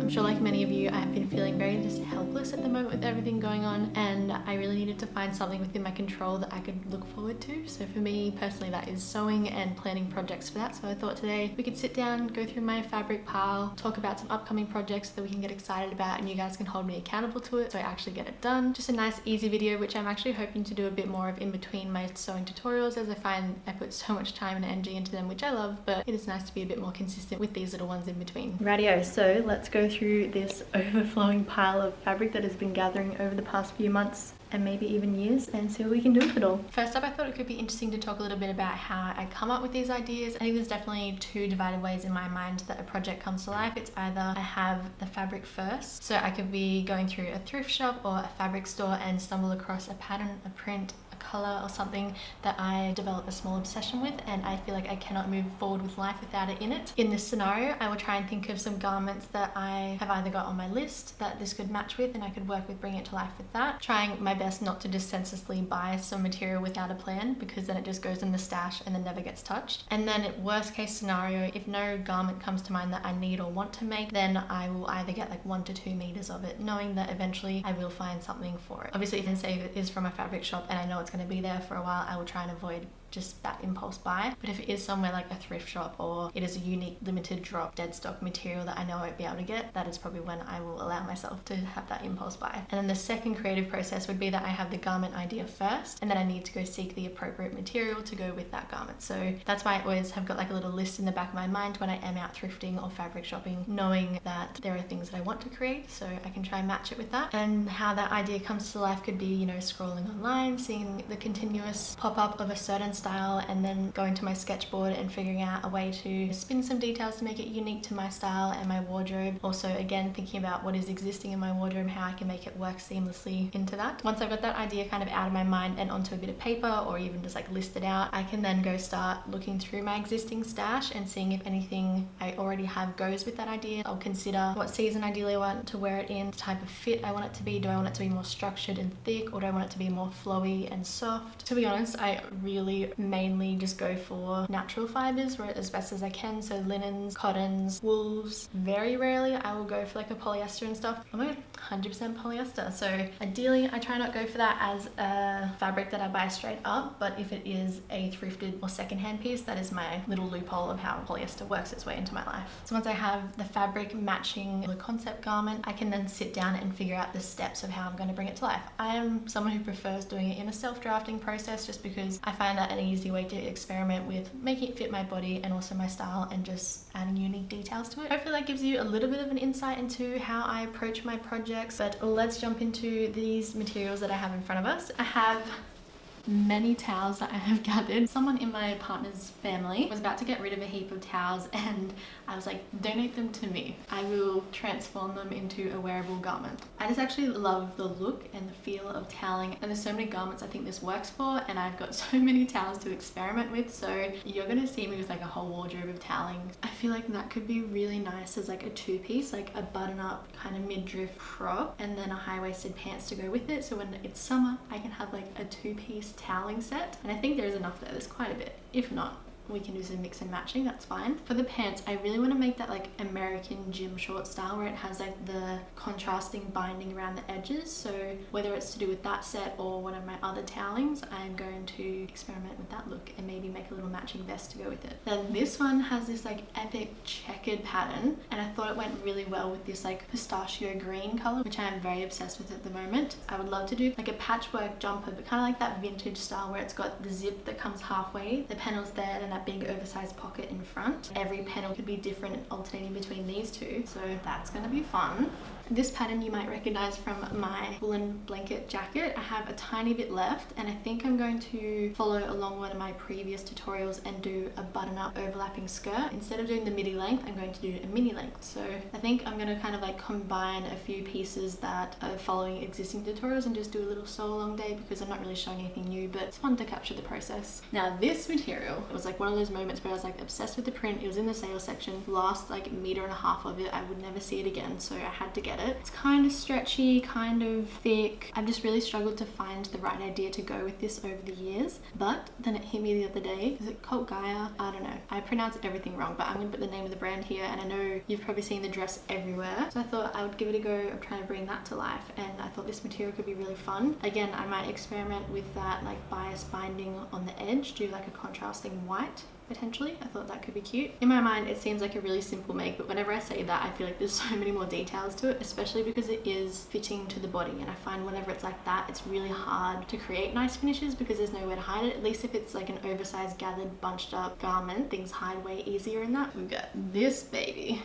I'm sure like many of you, I've been feeling very just helpless at the moment with everything going on, and I really needed to find something within my control that I could look forward to. So for me personally, that is sewing and planning projects for that. So I thought today we could sit down, go through my fabric pile, talk about some upcoming projects that we can get excited about, and you guys can hold me accountable to it so I actually get it done. Just a nice easy video, which I'm actually hoping to do a bit more of in between my sewing tutorials, as I find I put so much time and energy into them, which I love, but it is nice to be a bit more consistent with these little ones in between. Rightio, so let's go through this overflowing pile of fabric that has been gathering over the past few months and maybe even years, and see what we can do with it all. First up, I thought it could be interesting to talk a little bit about how I come up with these ideas. I think there's definitely two divided ways in my mind that a project comes to life. It's either I have the fabric first, so I could be going through a thrift shop or a fabric store and stumble across a pattern, a print, color or something that I develop a small obsession with, and I feel like I cannot move forward with life without it in it. In this scenario, I will try and think of some garments that I have either got on my list that this could match with, and I could work with bringing it to life with that. Trying my best not to just senselessly buy some material without a plan, because then it just goes in the stash and then never gets touched. And then worst case scenario, if no garment comes to mind that I need or want to make, then I will either get like 1 to 2 meters of it, knowing that eventually I will find something for it. Obviously, if say it is from a fabric shop and I know it's going to be there for a while, I will try and avoid just that impulse buy. But if it is somewhere like a thrift shop, or it is a unique limited drop dead stock material that I know I won't be able to get, that is probably when I will allow myself to have that impulse buy. And then the second creative process would be that I have the garment idea first, and then I need to go seek the appropriate material to go with that garment. So that's why I always have got like a little list in the back of my mind when I am out thrifting or fabric shopping, knowing that there are things that I want to create, so I can try and match it with that. And how that idea comes to life could be, you know, scrolling online, seeing the continuous pop-up of a certain style, and then going to my sketchboard and figuring out a way to spin some details to make it unique to my style and my wardrobe. Also, again, thinking about what is existing in my wardrobe, how I can make it work seamlessly into that. Once I've got that idea kind of out of my mind and onto a bit of paper, or even just like list it out, I can then go start looking through my existing stash and seeing if anything I already have goes with that idea. I'll consider what season ideally I want to wear it in, the type of fit I want it to be. Do I want it to be more structured and thick, or do I want it to be more flowy and soft? To be honest, I really mainly just go for natural fibers as best as I can, so linens, cottons, wools. Very rarely I will go for like a polyester and stuff. Oh my god, 100% polyester. So ideally I try not go for that as a fabric that I buy straight up, but if it is a thrifted or secondhand piece, that is my little loophole of how polyester works its way into my life. So once I have the fabric matching the concept garment, I can then sit down and figure out the steps of how I'm going to bring it to life. I am someone who prefers doing it in a self-drafting process, just because I find that an easy way to experiment with making it fit my body and also my style, and just adding unique details to it. Hopefully that gives you a little bit of an insight into how I approach my projects, but let's jump into these materials that I have in front of us. I have many towels that I have gathered. Someone in my partner's family was about to get rid of a heap of towels, and I was like, donate them to me. I will transform them into a wearable garment. I just actually love the look and the feel of toweling, and there's so many garments I think this works for, and I've got so many towels to experiment with, so you're gonna see me with like a whole wardrobe of toweling. I feel like that could be really nice as like a two-piece, like a button-up kind of midriff crop, and then a high-waisted pants to go with it, so when it's summer I can have like a two-piece toweling set. And I think there's enough there. There's quite a bit. If not, we can do some mix and matching, that's fine. For the pants, I really want to make that like American gym short style, where it has like the contrasting binding around the edges. So whether it's to do with that set or one of my other towelings, I'm going to experiment with that look and maybe make a little matching vest to go with it. Then this one has this like epic checkered pattern, and I thought it went really well with this like pistachio green color, which I am very obsessed with at the moment. I would love to do like a patchwork jumper, but kind of like that vintage style where it's got the zip that comes halfway, the panel's there, and that big oversized pocket in front. Every panel could be different, alternating between these two, so that's going to be fun. This pattern you might recognize from my woolen blanket jacket. I have a tiny bit left, and I think I'm going to follow along one of my previous tutorials and do a button-up overlapping skirt. Instead of doing the midi length, I'm going to do a mini length. So I think I'm going to kind of like combine a few pieces that are following existing tutorials and just do a little sew along day, because I'm not really showing anything new, but it's fun to capture the process. Now this material, it was like one of those moments where I was like obsessed with the print. It was in the sales section. Last like meter and a half of it, I would never see it again, so I had to get get it. It's kind of stretchy, kind of thick. I've just really struggled to find the right idea to go with this over the years, but then it hit me the other day. Is it Cult Gaia? I don't know. I pronounce everything wrong, but I'm gonna put the name of the brand here, and I know you've probably seen the dress everywhere, so I thought I would give it a go of trying to bring that to life, and I thought this material could be really fun. Again, I might experiment with that like bias binding on the edge, do like a contrasting white potentially. I thought that could be cute. In my mind, it seems like a really simple make, but whenever I say that, I feel like there's so many more details to it, especially because it is fitting to the body. And I find whenever it's like that, it's really hard to create nice finishes because there's nowhere to hide it. At least if it's like an oversized, gathered, bunched up garment, things hide way easier in that. We've got this baby.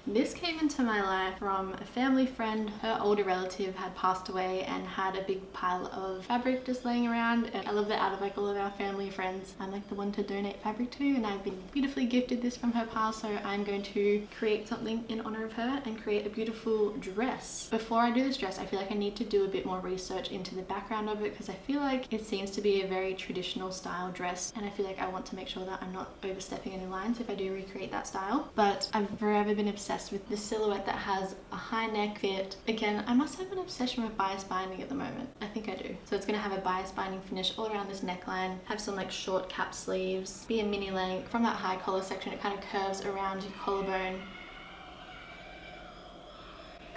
This came into my life from a family friend. Her older relative had passed away and had a big pile of fabric just laying around, and I love that out of like all of our family friends, I'm like the one to donate fabric to, and I've been beautifully gifted this from her pile, so I'm going to create something in honor of her and create a beautiful dress. Before I do this dress, I feel like I need to do a bit more research into the background of it because I feel like it seems to be a very traditional style dress, and I feel like I want to make sure that I'm not overstepping any lines if I do recreate that style. But I've forever been obsessed with the silhouette that has a high neck fit. Again, I must have an obsession with bias binding at the moment. I think I do. So it's gonna have a bias binding finish all around this neckline, have some like short cap sleeves, be a mini length. From that high collar section, it kind of curves around your collarbone.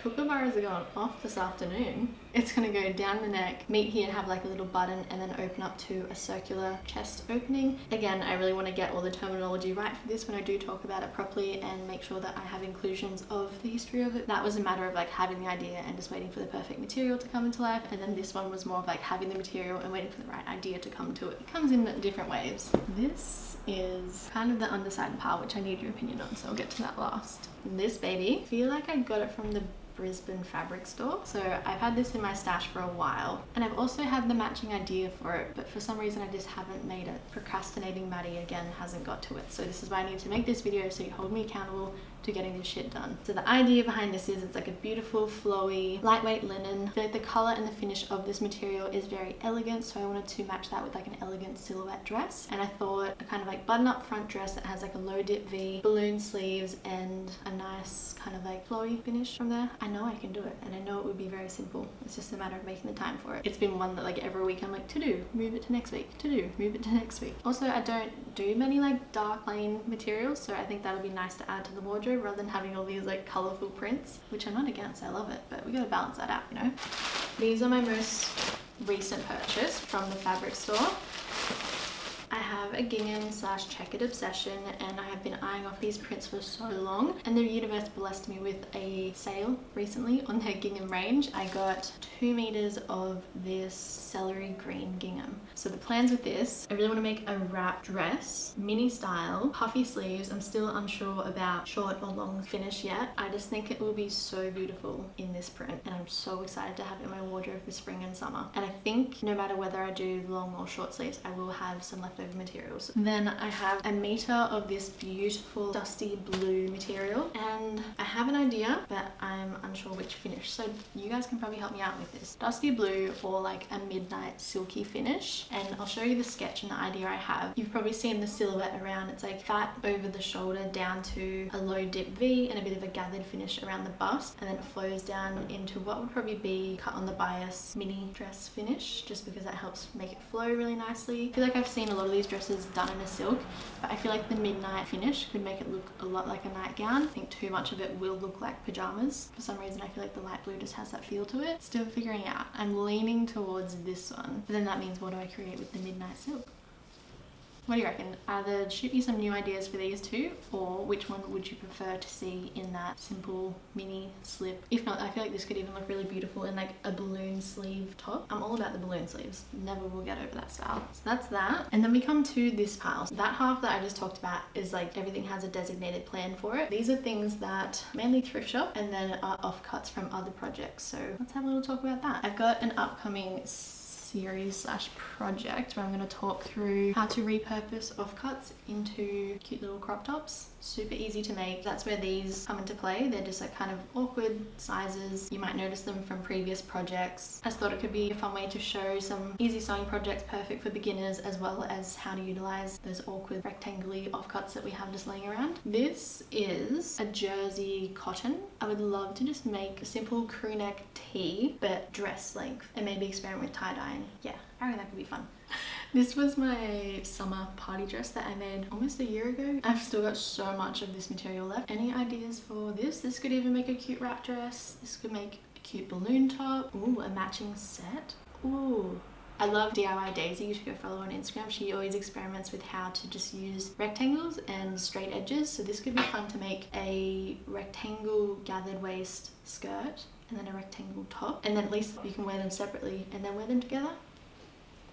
Kookaburras are going off this afternoon. It's gonna go down the neck, meet here and have like a little button, and then open up to a circular chest opening. Again, I really want to get all the terminology right for this when I do talk about it properly and make sure that I have inclusions of the history of it. That was a matter of like having the idea and just waiting for the perfect material to come into life, and then this one was more of like having the material and waiting for the right idea to come to it. It comes in different waves. This is kind of the underside part, which I need your opinion on, so I'll get to that last. This baby, I feel like I got it from the Brisbane fabric store. So I've had this in my stash for a while, and I've also had the matching idea for it, but for some reason I just haven't made it. Procrastinating Maddie again hasn't got to it. So this is why I need to make this video, so you hold me accountable to getting this shit done. So the idea behind this is it's like a beautiful flowy lightweight linen. I feel like the color and the finish of this material is very elegant, so I wanted to match that with like an elegant silhouette dress, and I thought a kind of like button up front dress that has like a low dip V, balloon sleeves, and a nice kind of like flowy finish from there. I know I can do it, and I know it would be very simple. It's just a matter of making the time for it. It's been one that like every week I'm like, to do, move it to next week, to do, move it to next week. Also, I don't do many like dark plain materials, so I think that'll be nice to add to the wardrobe rather than having all these like colorful prints, which I'm not against. I love it, but we gotta balance that out, you know. These are my most recent purchase from the fabric store. I have a gingham / checkered obsession, and I have been eyeing off these prints for so long, and the universe blessed me with a sale recently on their gingham range. I got 2 meters of this celery green gingham. So the plans with this, I really want to make a wrap dress, mini style, puffy sleeves. I'm still unsure about short or long finish yet. I just think it will be so beautiful in this print, and I'm so excited to have it in my wardrobe for spring and summer. And I think no matter whether I do long or short sleeves, I will have some leftover materials. Then I have a meter of this beautiful dusty blue material, and I have an idea, but I'm unsure which finish, so you guys can probably help me out with this. Dusty blue or like a midnight silky finish, and I'll show you the sketch and the idea I have. You've probably seen the silhouette around. It's like fat over the shoulder down to a low dip V and a bit of a gathered finish around the bust, and then it flows down into what would probably be cut on the bias mini dress finish, just because that helps make it flow really nicely. I feel like I've seen a lot of these dresses done in a silk, but I feel like the midnight finish could make it look a lot like a nightgown. I think too much of it will look like pajamas. For some reason I feel like the light blue just has that feel to it. Still figuring out. I'm leaning towards this one, but then that means what do I create with the midnight silk? What do you reckon? Either shoot me some new ideas for these two, or which one would you prefer to see in that simple mini slip? If not, I feel like this could even look really beautiful in like a balloon sleeve top. I'm all about the balloon sleeves. Never will get over that style. So that's that. And then we come to this pile. That half that I just talked about is like everything has a designated plan for it. These are things that mainly thrift shop and then are offcuts from other projects. So let's have a little talk about that. I've got an upcoming series slash project where I'm going to talk through how to repurpose offcuts into cute little crop tops. Super easy to make. That's where these come into play. They're just like kind of awkward sizes. You might notice them from previous projects. I just thought it could be a fun way to show some easy sewing projects perfect for beginners, as well as how to utilize those awkward rectangular offcuts that we have just laying around. This is a jersey cotton. I would love to just make a simple crew neck tee but dress length, and maybe experiment with tie-dyeing. Yeah, I reckon that could be fun. This was my summer party dress that I made almost a year ago. I've still got so much of this material left. Any ideas for this? This could even make a cute wrap dress. This could make a cute balloon top. Ooh, a matching set. Ooh. I love DIY Daisy. You should go follow her on Instagram. She always experiments with how to just use rectangles and straight edges. So this could be fun to make a rectangle gathered waist skirt and then a rectangle top. And then at least you can wear them separately and then wear them together.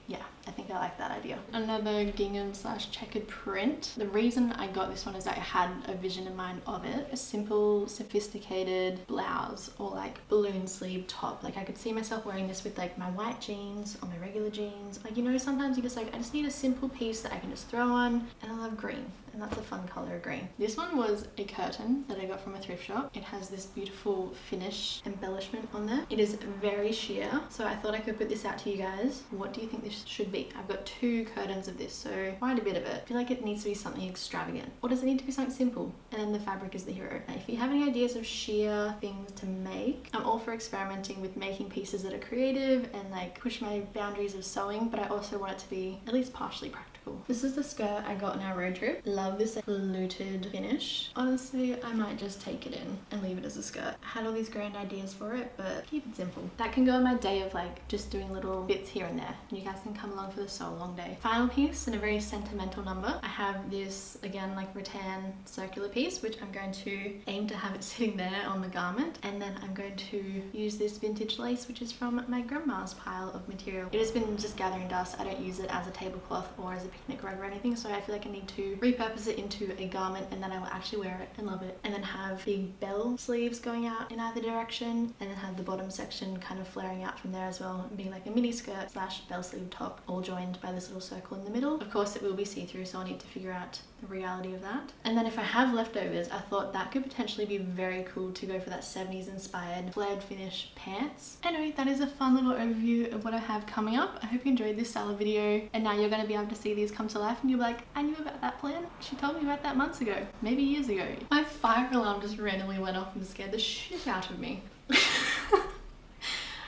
Yeah, I think I like that idea. Another gingham slash checkered print. The reason I got this one is I had a vision in mind of it. A simple, sophisticated blouse or like balloon sleeve top. Like I could see myself wearing this with like my white jeans or my regular jeans. Like, you know, sometimes you just like, I just need a simple piece that I can just throw on, and I love green. And that's a fun color of green. This one was a curtain that I got from a thrift shop. It has this beautiful finish embellishment on there. It is very sheer, so I thought I could put this out to you guys. What do you think this should be? I've got 2 curtains of this, so quite a bit of it. I feel like it needs to be something extravagant. Or does it need to be something simple? And then the fabric is the hero. Now, if you have any ideas of sheer things to make, I'm all for experimenting with making pieces that are creative and like push my boundaries of sewing, but I also want it to be at least partially practical. This is the skirt I got on our road trip. Love this fluted finish. Honestly, I might just take it in and leave it as a skirt. I had all these grand ideas for it, but keep it simple. That can go on my day of like just doing little bits here and there. And you guys can come along for the sew along day. Final piece, and a very sentimental number. I have this, again, like rattan circular piece, which I'm going to aim to have it sitting there on the garment. And then I'm going to use this vintage lace, which is from my grandma's pile of material. It has been just gathering dust. I don't use it as a tablecloth or as a picnic rug or anything, so I feel like I need to repurpose it into a garment, and then I will actually wear it and love it. And then have big bell sleeves going out in either direction, and then have the bottom section kind of flaring out from there as well, and being like a mini skirt slash bell sleeve top, all joined by this little circle in the middle. Of course it will be see-through, so I'll need to figure out the reality of that. And then if I have leftovers, I thought that could potentially be very cool to go for that 70s inspired flared finish pants. Anyway, that is a fun little overview of what I have coming up. I hope you enjoyed this style of video, and now you're going to be able to see these come to life and you'll be like, I knew about that plan. She told me about that months ago, maybe years ago. My fire alarm just randomly went off and scared the shit out of me.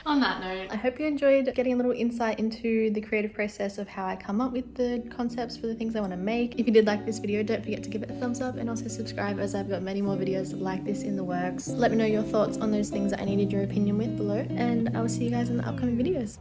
On that note, I hope you enjoyed getting a little insight into the creative process of how I come up with the concepts for the things I want to make. If you did like this video, don't forget to give it a thumbs up and also subscribe, as I've got many more videos like this in the works. Let me know your thoughts on those things that I needed your opinion with below, and I will see you guys in the upcoming videos.